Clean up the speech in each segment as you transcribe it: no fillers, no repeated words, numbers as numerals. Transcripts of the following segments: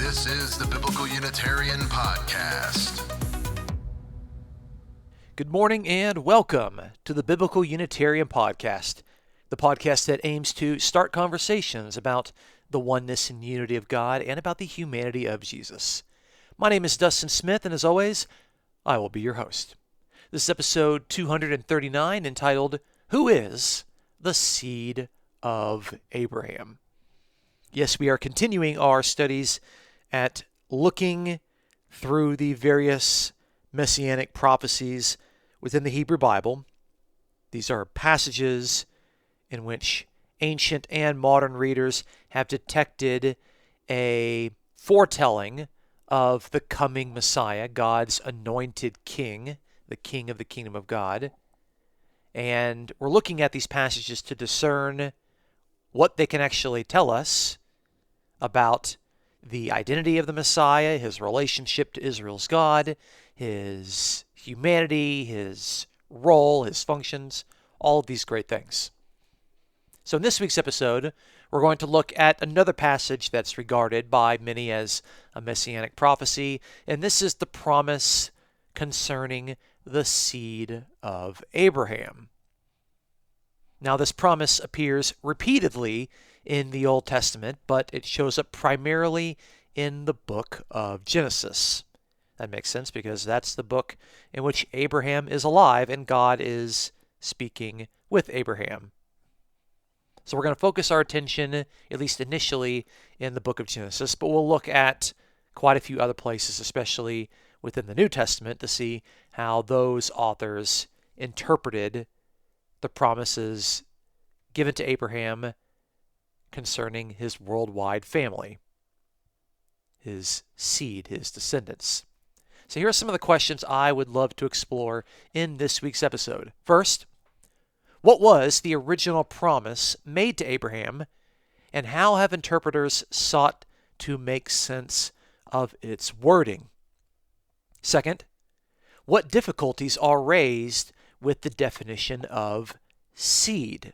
This is the Biblical Unitarian Podcast. Good morning and welcome to the Biblical Unitarian Podcast, the podcast that aims to start conversations about the oneness and unity of God and about the humanity of Jesus. My name is Dustin Smith, and as always, I will be your host. This is episode 239, entitled, Who is the Seed of Abraham? Yes, we are continuing our studies at looking through the various messianic prophecies within the Hebrew Bible. These are passages in which ancient and modern readers have detected a foretelling of the coming Messiah, God's anointed king, the king of the kingdom of God. And we're looking at these passages to discern what they can actually tell us about the identity of the Messiah, his relationship to Israel's God, his humanity, his role, his functions, all of these great things. So in this week's episode, we're going to look at another passage that's regarded by many as a messianic prophecy, and this is the promise concerning the seed of Abraham. Now, this promise appears repeatedly in the Old Testament, but it shows up primarily in the book of Genesis. That makes sense because that's the book in which Abraham is alive and God is speaking with Abraham. So we're going to focus our attention, at least initially, in the book of Genesis, but we'll look at quite a few other places, especially within the New Testament, to see how those authors interpreted the promises given to Abraham concerning his worldwide family, his seed, his descendants. So here are some of the questions I would love to explore in this week's episode. First, what was the original promise made to Abraham, and how have interpreters sought to make sense of its wording? Second, what difficulties are raised with the definition of seed?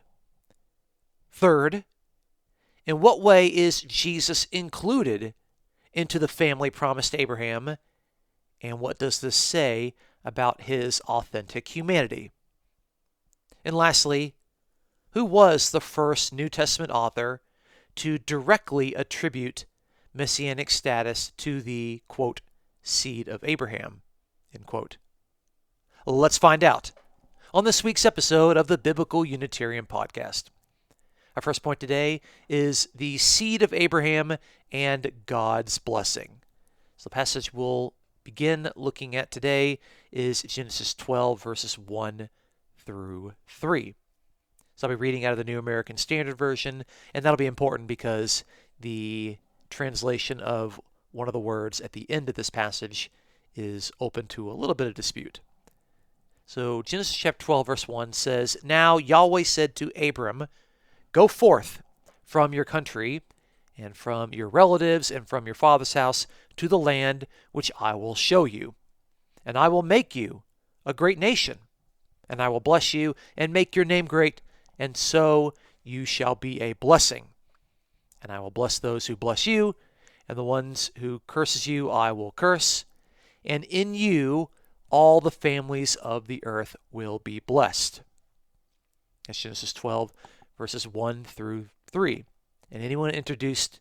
Third, in what way is Jesus included into the family promised to Abraham, and what does this say about his authentic humanity? And lastly, who was the first New Testament author to directly attribute messianic status to the, quote, seed of Abraham, end quote? Let's find out on this week's episode of the Biblical Unitarian Podcast. Our first point today is the seed of Abraham and God's blessing. So the passage we'll begin looking at today is Genesis 12, verses 1 through 3. So I'll be reading out of the New American Standard Version, and that'll be important because the translation of one of the words at the end of this passage is open to a little bit of dispute. So Genesis chapter 12, verse 1 says, Now Yahweh said to Abram, Go forth from your country and from your relatives and from your father's house to the land which I will show you. And I will make you a great nation, and I will bless you and make your name great, and so you shall be a blessing. And I will bless those who bless you, and the ones who curses you I will curse. And in you all the families of the earth will be blessed. That's Genesis 12, verses 1 through 3. And anyone introduced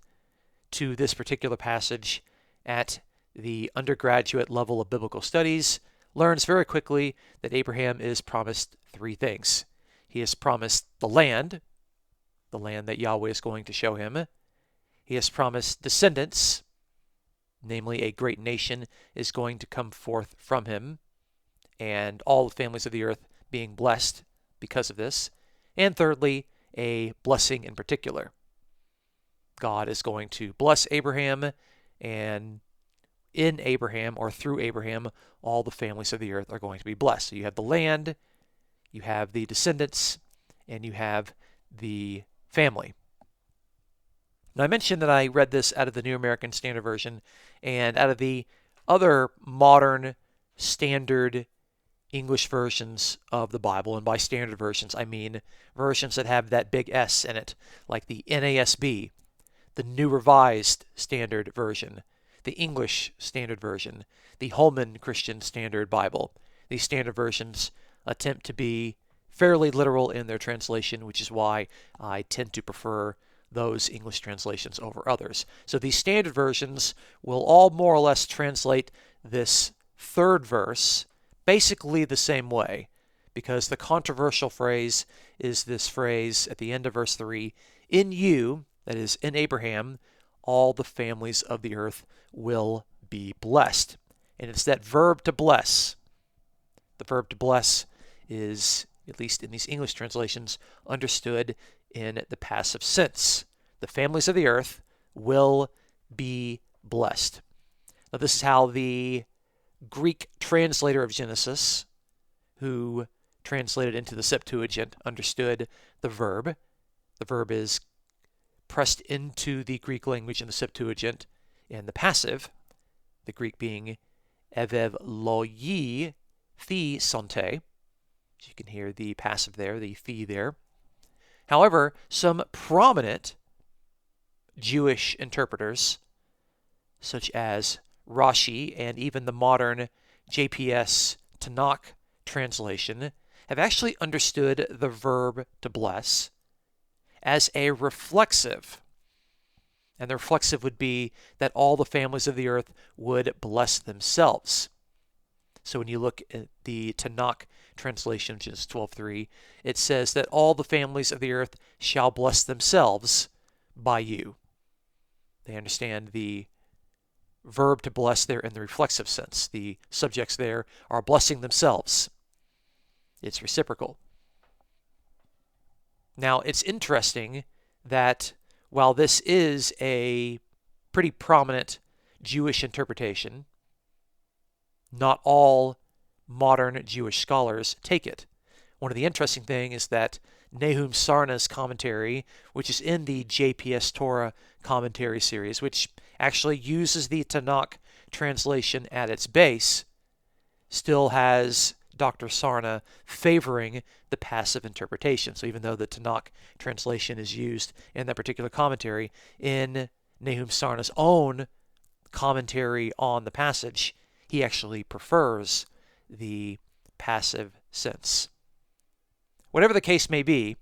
to this particular passage at the undergraduate level of biblical studies learns very quickly that Abraham is promised three things. He is promised the land that Yahweh is going to show him. He has promised descendants, namely a great nation is going to come forth from him, and all the families of the earth being blessed because of this. And thirdly, a blessing in particular. God is going to bless Abraham, and in Abraham, or through Abraham, all the families of the earth are going to be blessed. So you have the land, you have the descendants, and you have the family. Now I mentioned that I read this out of the New American Standard Version, and out of the other modern standard English versions of the Bible, and by standard versions I mean versions that have that big S in it, like the NASB, the New Revised Standard Version, the English Standard Version, the Holman Christian Standard Bible. These standard versions attempt to be fairly literal in their translation, which is why I tend to prefer those English translations over others. So these standard versions will all more or less translate this third verse basically the same way, because the controversial phrase is this phrase at the end of verse 3, in you, that is, in Abraham, all the families of the earth will be blessed. And it's that verb to bless. The verb to bless is, at least in these English translations, understood in the passive sense. The families of the earth will be blessed. Now, this is how the Greek translator of Genesis, who translated into the Septuagint, understood the verb. The verb is pressed into the Greek language in the Septuagint in the passive, the Greek being evevloi thi sante. You can hear the passive there, the thi there. However, some prominent Jewish interpreters, such as Rashi and even the modern JPS Tanakh translation, have actually understood the verb to bless as a reflexive. And the reflexive would be that all the families of the earth would bless themselves. So when you look at the Tanakh translation, Genesis 12:3, it says that all the families of the earth shall bless themselves by you. They understand the verb to bless there in the reflexive sense. The subjects there are blessing themselves. It's reciprocal. Now, it's interesting that while this is a pretty prominent Jewish interpretation, not all modern Jewish scholars take it. One of the interesting things is that Nahum Sarna's commentary, which is in the JPS Torah commentary series, which actually uses the Tanakh translation at its base, still has Dr. Sarna favoring the passive interpretation. So even though the Tanakh translation is used in that particular commentary, in Nahum Sarna's own commentary on the passage, he actually prefers the passive sense. Whatever the case may be,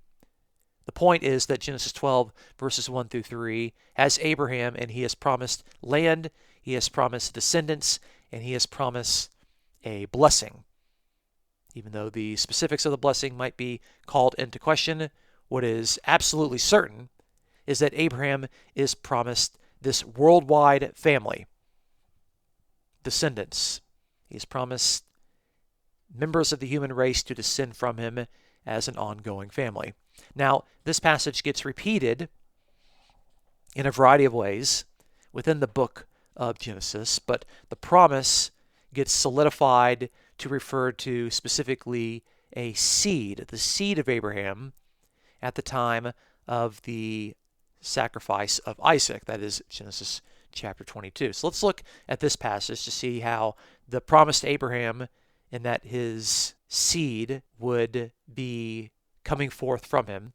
the point is that Genesis 12, verses 1 through 3, has Abraham, and he has promised land, he has promised descendants, and he has promised a blessing. Even though the specifics of the blessing might be called into question, what is absolutely certain is that Abraham is promised this worldwide family, descendants. He is promised members of the human race to descend from him as an ongoing family. Now, this passage gets repeated in a variety of ways within the book of Genesis, but the promise gets solidified to refer to specifically a seed, the seed of Abraham, at the time of the sacrifice of Isaac. That is Genesis chapter 22. So let's look at this passage to see how the promise to Abraham and that his seed would be coming forth from him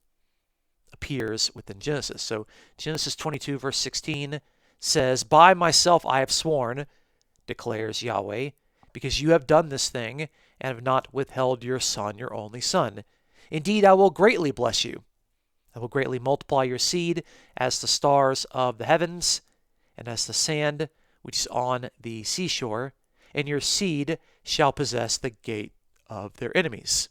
appears within Genesis. So Genesis 22 verse 16 says, "By myself I have sworn, declares Yahweh, because you have done this thing and have not withheld your son, your only son. Indeed, I will greatly bless you. I will greatly multiply your seed as the stars of the heavens and as the sand which is on the seashore, and your seed shall possess the gate of their enemies.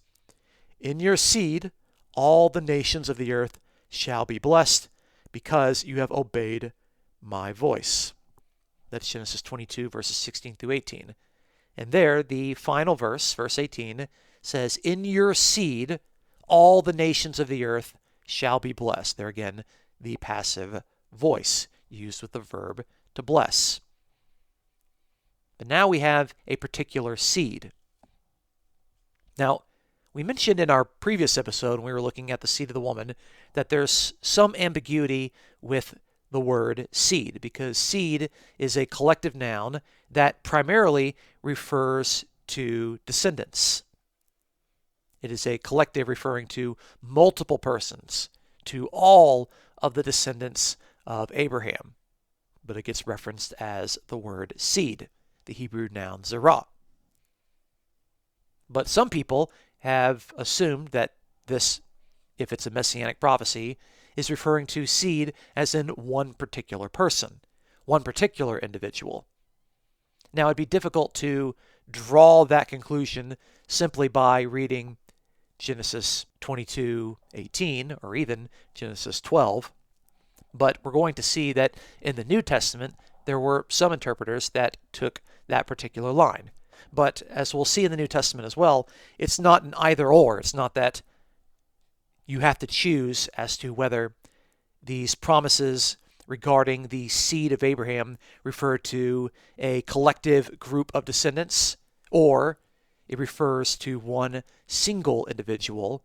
In your seed all the nations of the earth shall be blessed, because you have obeyed my voice." That's Genesis 22, verses 16 through 18. And there, the final verse, verse 18, says, "In your seed all the nations of the earth shall be blessed." There again, the passive voice used with the verb to bless. But now we have a particular seed. Now, we mentioned in our previous episode when we were looking at the seed of the woman that there's some ambiguity with the word seed, because seed is a collective noun that primarily refers to descendants. It is a collective referring to multiple persons, to all of the descendants of Abraham. but it gets referenced as the word seed, the Hebrew noun zerah. But some people have assumed that this, if it's a messianic prophecy, is referring to seed as in one particular person, one particular individual. Now, it'd be difficult to draw that conclusion simply by reading Genesis 22:18 or even Genesis 12, but we're going to see that in the New Testament there were some interpreters that took that particular line. But as we'll see in the New Testament as well, it's not an either or. It's not that you have to choose as to whether these promises regarding the seed of Abraham refer to a collective group of descendants, or it refers to one single individual,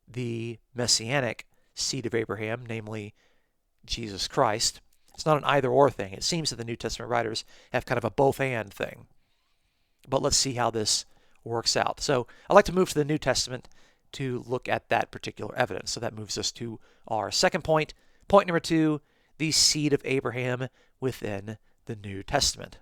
the messianic seed of Abraham, namely Jesus Christ. It's not an either-or thing. It seems that the New Testament writers have kind of a both-and thing. But let's see how this works out. So I'd like to move to the New Testament to look at that particular evidence. So that moves us to our second point. Point number 2, the seed of Abraham within the New Testament.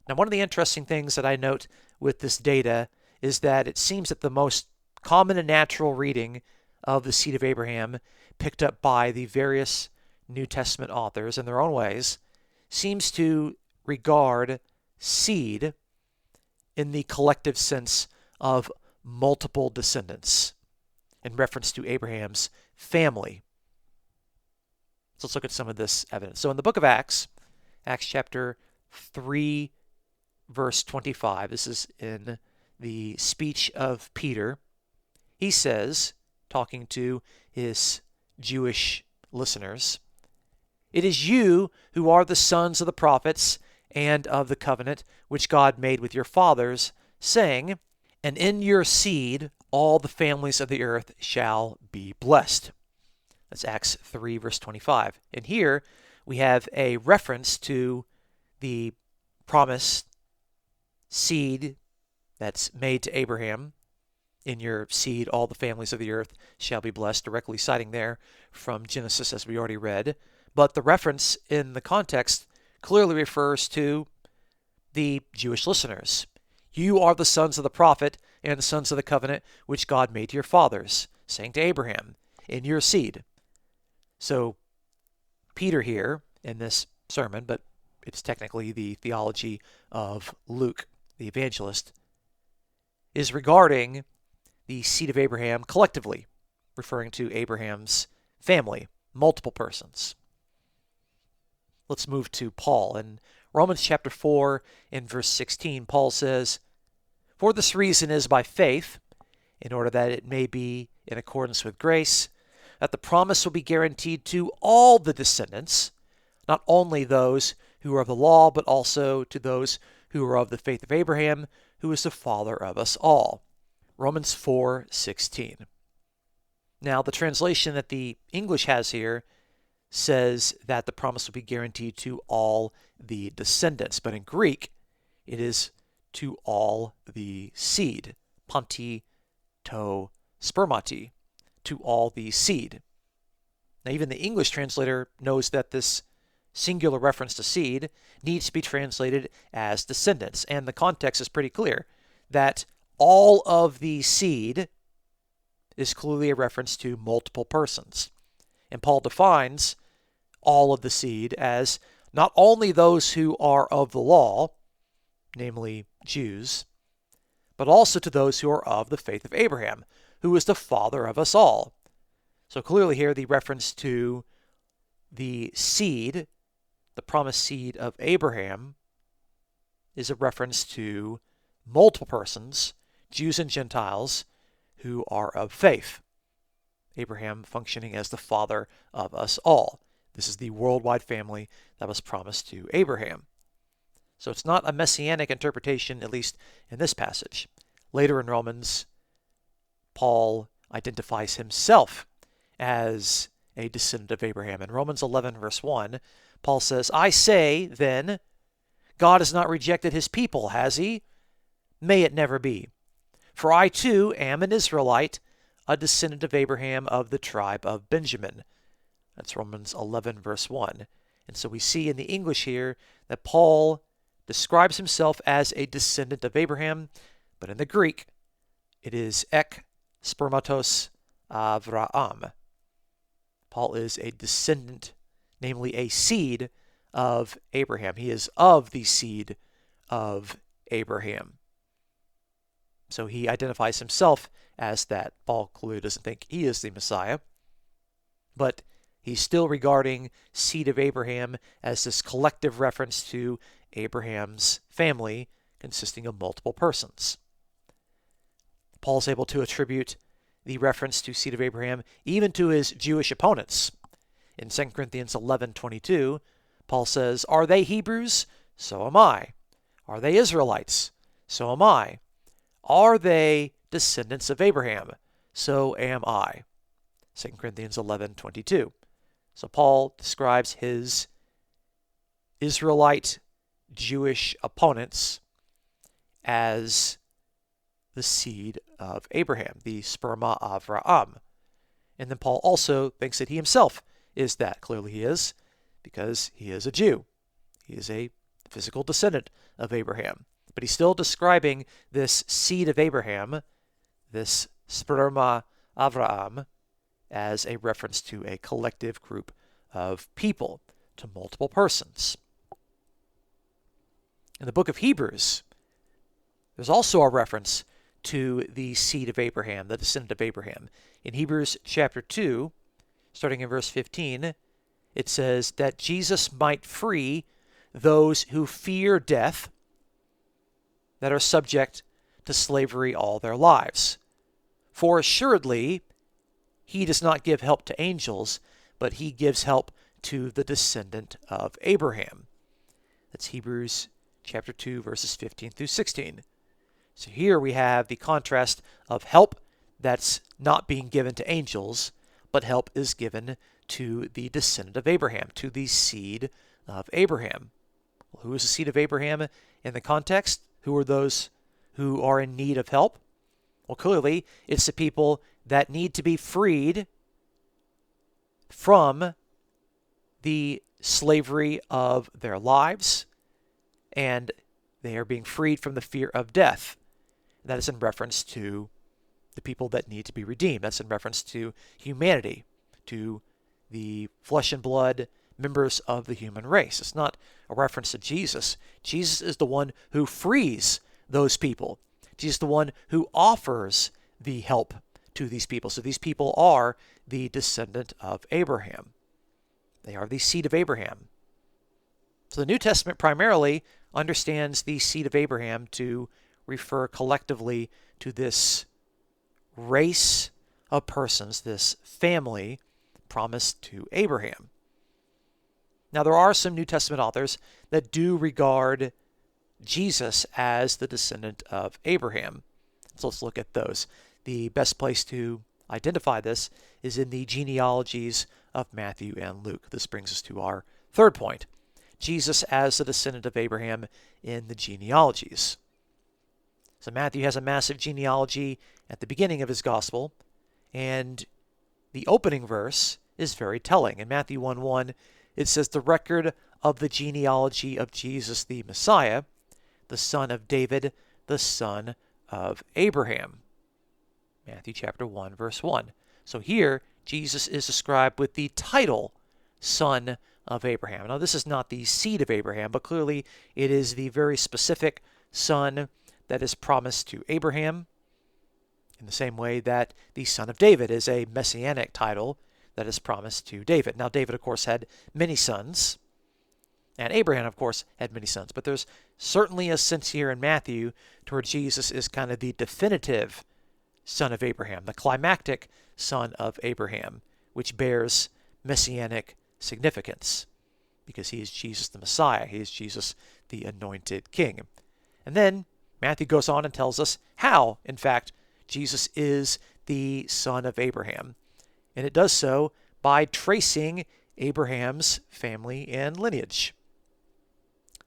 Now, one of the interesting things that I note with this data is that it seems that the most common and natural reading of the seed of Abraham, picked up by the various New Testament authors in their own ways, seems to regard seed in the collective sense of multiple descendants in reference to Abraham's family. So let's look at some of this evidence. So in the book of Acts, Acts chapter 3, verse 25, this is in the speech of Peter. He says, talking to his Jewish listeners, "It is you who are the sons of the prophets and of the covenant which God made with your fathers, saying, and in your seed all the families of the earth shall be blessed." That's Acts 3, verse 25. And here we have a reference to the promised seed that's made to Abraham. In your seed, all the families of the earth shall be blessed, directly citing there from Genesis, as we already read. But the reference in the context clearly refers to the Jewish listeners. You are the sons of the prophet and the sons of the covenant which God made to your fathers, saying to Abraham, in your seed. So Peter here in this sermon, but it's technically the theology of Luke, the evangelist, is regarding the seed of Abraham collectively, referring to Abraham's family, multiple persons. Let's move to Paul. In Romans chapter 4, in verse 16, Paul says, "For this reason is by faith, in order that it may be in accordance with grace, that the promise will be guaranteed to all the descendants, not only those who are of the law, but also to those who are of the faith of Abraham, who is the father of us all." Romans 4:16. Now, the translation that the English has here says that the promise will be guaranteed to all the descendants, but in Greek, it is to all the seed, panti to spermati, to all the seed. Now, even the English translator knows that this singular reference to seed needs to be translated as descendants, and the context is pretty clear that all of the seed is clearly a reference to multiple persons. And Paul defines all of the seed as not only those who are of the law, namely Jews, but also to those who are of the faith of Abraham, who is the father of us all. So clearly here the reference to the seed, the promised seed of Abraham, is a reference to multiple persons, Jews and Gentiles, who are of faith. Abraham functioning as the father of us all. This is the worldwide family that was promised to Abraham. So it's not a messianic interpretation, at least in this passage. Later in Romans, Paul identifies himself as a descendant of Abraham. In Romans 11, verse 1, Paul says, "I say, then, God has not rejected his people, has he? May it never be. For I too am an Israelite, a descendant of Abraham of the tribe of Benjamin." That's Romans 11, verse 1. And so we see in the English here that Paul describes himself as a descendant of Abraham, but in the Greek, it is ek spermatos Avraham. Paul is a descendant, namely a seed of Abraham. He is of the seed of Abraham. So he identifies himself as that. Paul clearly doesn't think he is the Messiah, but he's still regarding seed of Abraham as this collective reference to Abraham's family consisting of multiple persons. Paul's able to attribute the reference to seed of Abraham even to his Jewish opponents. In 2 Corinthians 11:22, Paul says, "Are they Hebrews? So am I. Are they Israelites? So am I. Are they descendants of Abraham? So am I." 2 Corinthians 11:22. So Paul describes his Israelite Jewish opponents as the seed of Abraham, the sperma Avraham. And then Paul also thinks that he himself is that. Clearly he is, because he is a Jew. He is a physical descendant of Abraham. But he's still describing this seed of Abraham, this sperma Avraham, as a reference to a collective group of people, to multiple persons. In the book of Hebrews, there's also a reference to the seed of Abraham, the descendant of Abraham. In Hebrews chapter 2, starting in verse 15, it says that Jesus might free those who fear death, that are subject to slavery all their lives. For assuredly, he does not give help to angels, but he gives help to the descendant of Abraham. That's Hebrews chapter 2, verses 15 through 16. So here we have the contrast of help that's not being given to angels, but help is given to the descendant of Abraham, to the seed of Abraham. Well, who is the seed of Abraham in the context? Who are those who are in need of help? Well, clearly, it's the people that need to be freed from the slavery of their lives, and they are being freed from the fear of death. That is in reference to the people that need to be redeemed. That's in reference to humanity, to the flesh and blood members of the human race. It's not a reference to Jesus. Jesus is the one who frees those people. Jesus is the one who offers the help to these people. So these people are the descendant of Abraham. They are the seed of Abraham. So the New Testament primarily understands the seed of Abraham to refer collectively to this race of persons, this family promised to Abraham. Now, there are some New Testament authors that do regard Jesus as the descendant of Abraham. So let's look at those. The best place to identify this is in the genealogies of Matthew and Luke. This brings us to our third point. Jesus as the descendant of Abraham in the genealogies. So Matthew has a massive genealogy at the beginning of his gospel, and the opening verse is very telling. In Matthew 1:1, it says, "The record of the genealogy of Jesus the Messiah, the son of David, the son of Abraham." Matthew chapter 1, verse 1. So here, Jesus is described with the title, Son of Abraham. Now, this is not the seed of Abraham, but clearly it is the very specific son that is promised to Abraham, in the same way that the son of David is a messianic title that is promised to David. Now, David, of course, had many sons, and Abraham, of course, had many sons. But there's certainly a sense here in Matthew to where Jesus is kind of the definitive son of Abraham, the climactic son of Abraham, which bears messianic significance because he is Jesus the Messiah. He is Jesus the anointed king. And then Matthew goes on and tells us how, in fact, Jesus is the son of Abraham. And it does so by tracing Abraham's family and lineage.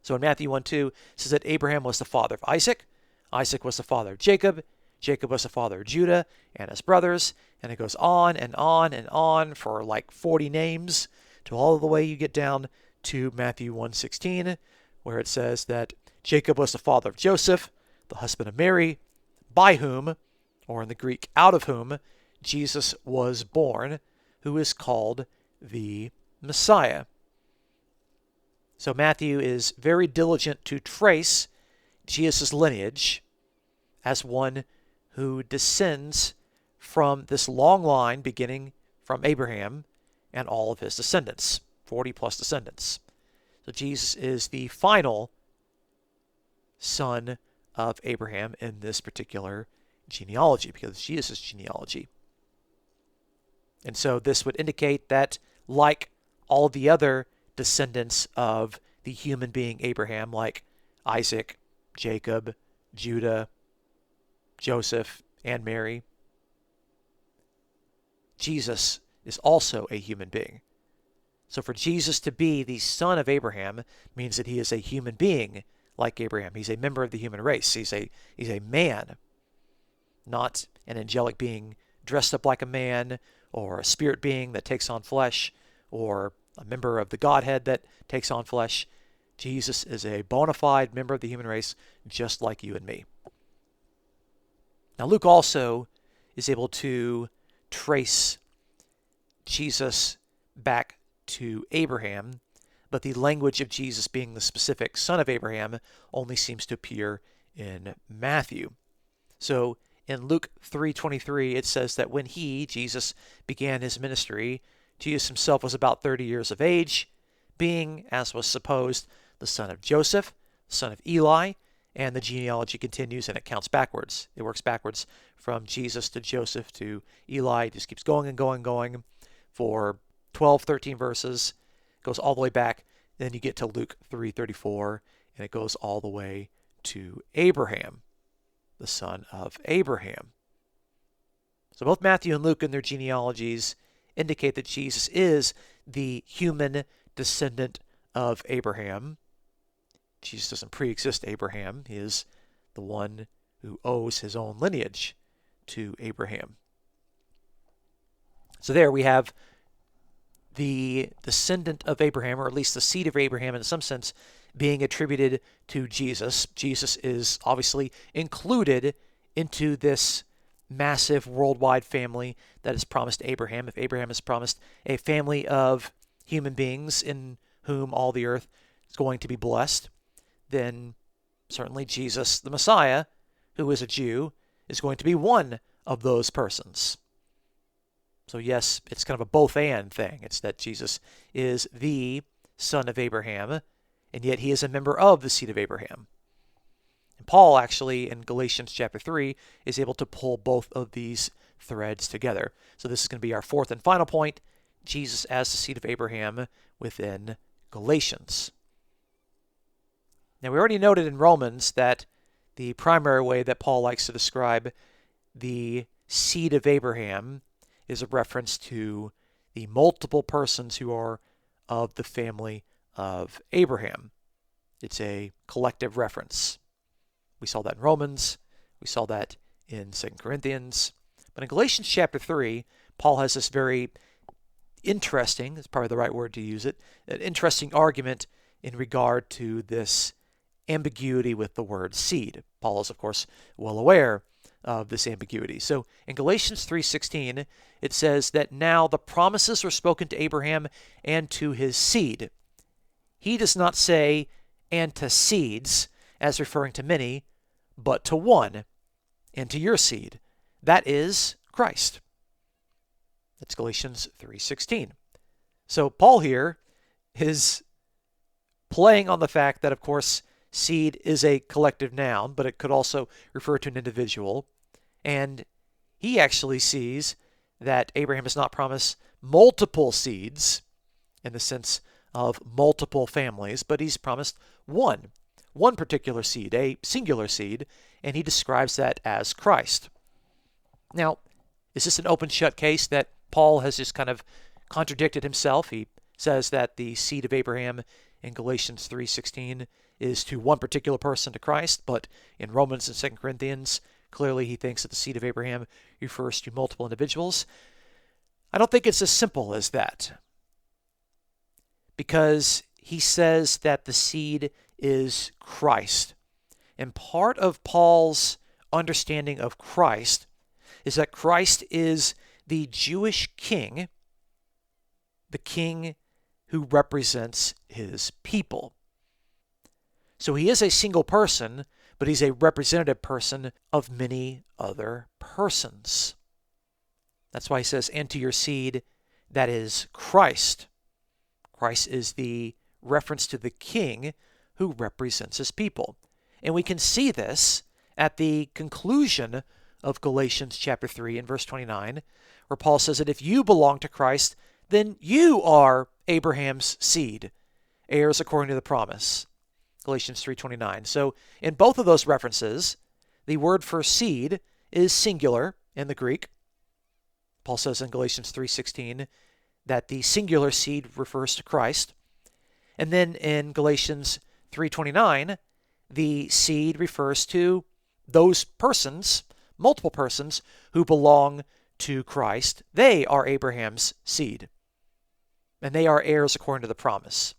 So in Matthew 1:2, it says that Abraham was the father of Isaac. Isaac was the father of Jacob. Jacob was the father of Judah and his brothers. And it goes on and on and on for like 40 names to all the way you get down to Matthew 1:16, where it says that Jacob was the father of Joseph, the husband of Mary, by whom, or in the Greek, out of whom, Jesus was born, who is called the Messiah. So Matthew is very diligent to trace Jesus' lineage as one who descends from this long line beginning from Abraham and all of his descendants, 40 plus descendants. So Jesus is the final son of Abraham in this particular genealogy, because it's Jesus' genealogy. And so this would indicate that, like all the other descendants of the human being Abraham, like Isaac, Jacob, Judah, Joseph, and Mary, Jesus is also a human being. So for Jesus to be the son of Abraham means that he is a human being like Abraham. He's a member of the human race. He's a man, not an angelic being dressed up like a man, or a spirit being that takes on flesh, or a member of the Godhead that takes on flesh. Jesus is a bona fide member of the human race, just like you and me. Now, Luke also is able to trace Jesus back to Abraham, but the language of Jesus being the specific son of Abraham only seems to appear in Matthew. So in Luke 3:23, it says that when he, Jesus, began his ministry, Jesus himself was about 30 years of age, being, as was supposed, the son of Joseph, son of Eli, and the genealogy continues and it counts backwards. It works backwards from Jesus to Joseph to Eli. It just keeps going and going and going for 12, 13 verses. It goes all the way back. Then you get to Luke 3:34, and it goes all the way to Abraham, the son of Abraham. So both Matthew and Luke in their genealogies indicate that Jesus is the human descendant of Abraham. Jesus doesn't pre-exist Abraham. He is the one who owes his own lineage to Abraham. So there we have the descendant of Abraham, or at least the seed of Abraham in some sense, being attributed to Jesus. Jesus is obviously included into this massive worldwide family that is promised to Abraham. If Abraham is promised a family of human beings in whom all the earth is going to be blessed, then certainly Jesus, the Messiah, who is a Jew, is going to be one of those persons. So yes, it's kind of a both-and thing. It's that Jesus is the son of Abraham, and yet he is a member of the seed of Abraham. And Paul actually, in Galatians chapter 3, is able to pull both of these threads together. So this is going to be our fourth and final point, Jesus as the seed of Abraham within Galatians. Now we already noted in Romans that the primary way that Paul likes to describe the seed of Abraham is a reference to the multiple persons who are of the family of Abraham. It's a collective reference. We saw that in Romans. We saw that in 2 Corinthians. But in Galatians chapter 3, Paul has this very interesting, it's probably the right word to use it, an interesting argument in regard to this ambiguity with the word seed. Paul is, of course, well aware of this ambiguity. So in Galatians 3:16, it says that now the promises were spoken to Abraham and to his seed. He does not say, and to seeds, as referring to many, but to one, and to your seed. That is Christ. That's Galatians 3:16. So Paul here is playing on the fact that, of course, seed is a collective noun, but it could also refer to an individual. And he actually sees that Abraham does not promise multiple seeds in the sense of multiple families, but he's promised one particular seed, a singular seed, and he describes that as Christ. Now, is this an open-shut case that Paul has just kind of contradicted himself? He says that the seed of Abraham in Galatians 3:16 is to one particular person, to Christ, but in Romans and 2 Corinthians, clearly he thinks that the seed of Abraham refers to multiple individuals. I don't think it's as simple as that, because he says that the seed is Christ. And part of Paul's understanding of Christ is that Christ is the Jewish king, the king who represents his people. So he is a single person, but he's a representative person of many other persons. That's why he says, "And to your seed, that is Christ." Christ is the reference to the king who represents his people. And we can see this at the conclusion of Galatians chapter 3 and verse 29, where Paul says that if you belong to Christ, then you are Abraham's seed, heirs according to the promise. Galatians 3:29. So in both of those references, the word for seed is singular in the Greek. Paul says in Galatians 3:16 that the singular seed refers to Christ. And then in Galatians 3:29, the seed refers to those persons, multiple persons, who belong to Christ. They are Abraham's seed, and they are heirs according to the promise.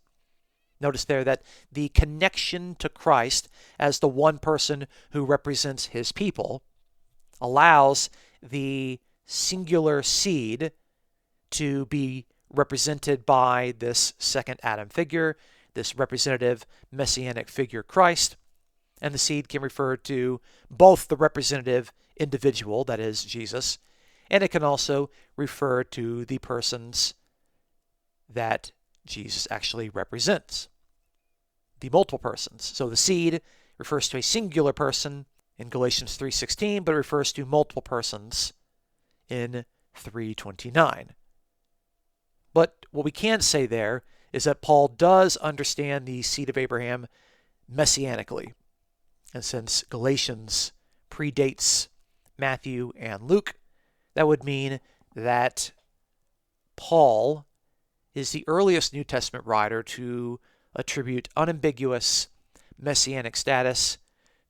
Notice there that the connection to Christ as the one person who represents his people allows the singular seed to be represented by this second Adam figure, this representative messianic figure Christ, and the seed can refer to both the representative individual, that is Jesus, and it can also refer to the persons that Jesus actually represents, the multiple persons. So the seed refers to a singular person in Galatians 3:16, but it refers to multiple persons in 3:29. But what we can say there is that Paul does understand the seed of Abraham messianically. And since Galatians predates Matthew and Luke, that would mean that Paul is the earliest New Testament writer to attribute unambiguous messianic status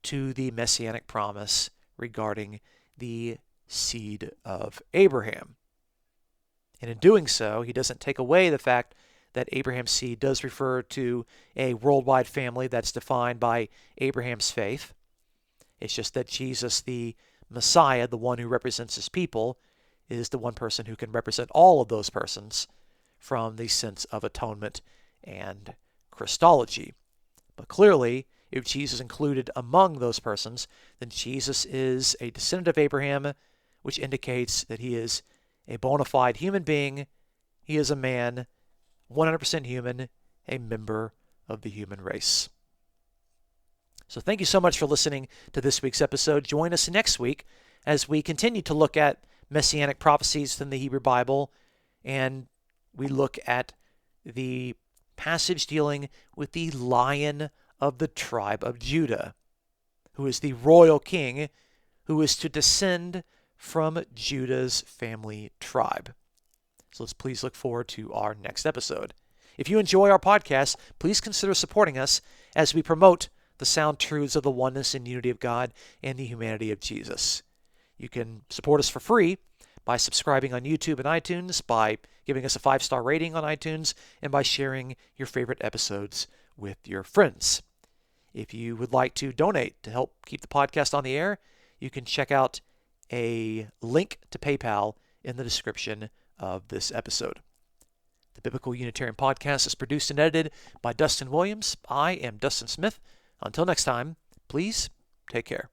to the messianic promise regarding the seed of Abraham. And in doing so, he doesn't take away the fact that Abraham's seed does refer to a worldwide family that's defined by Abraham's faith. It's just that Jesus, the Messiah, the one who represents his people, is the one person who can represent all of those persons from the sense of atonement and Christology. But clearly, if Jesus is included among those persons, then Jesus is a descendant of Abraham, which indicates that he is a bona fide human being. He is a man, 100% human, a member of the human race. So thank you so much for listening to this week's episode. Join us next week as we continue to look at messianic prophecies from the Hebrew Bible, and we look at the passage dealing with the Lion of the tribe of Judah, who is the royal king who is to descend from Judah's family tribe. So let's please look forward to our next episode. If you enjoy our podcast, please consider supporting us as we promote the sound truths of the oneness and unity of God and the humanity of Jesus. You can support us for free by subscribing on YouTube and iTunes, by giving us a 5-star rating on iTunes, and by sharing your favorite episodes with your friends. If you would like to donate to help keep the podcast on the air, you can check out a link to PayPal in the description of this episode. The Biblical Unitarian Podcast is produced and edited by Dustin Williams. I am Dustin Smith. Until next time, please take care.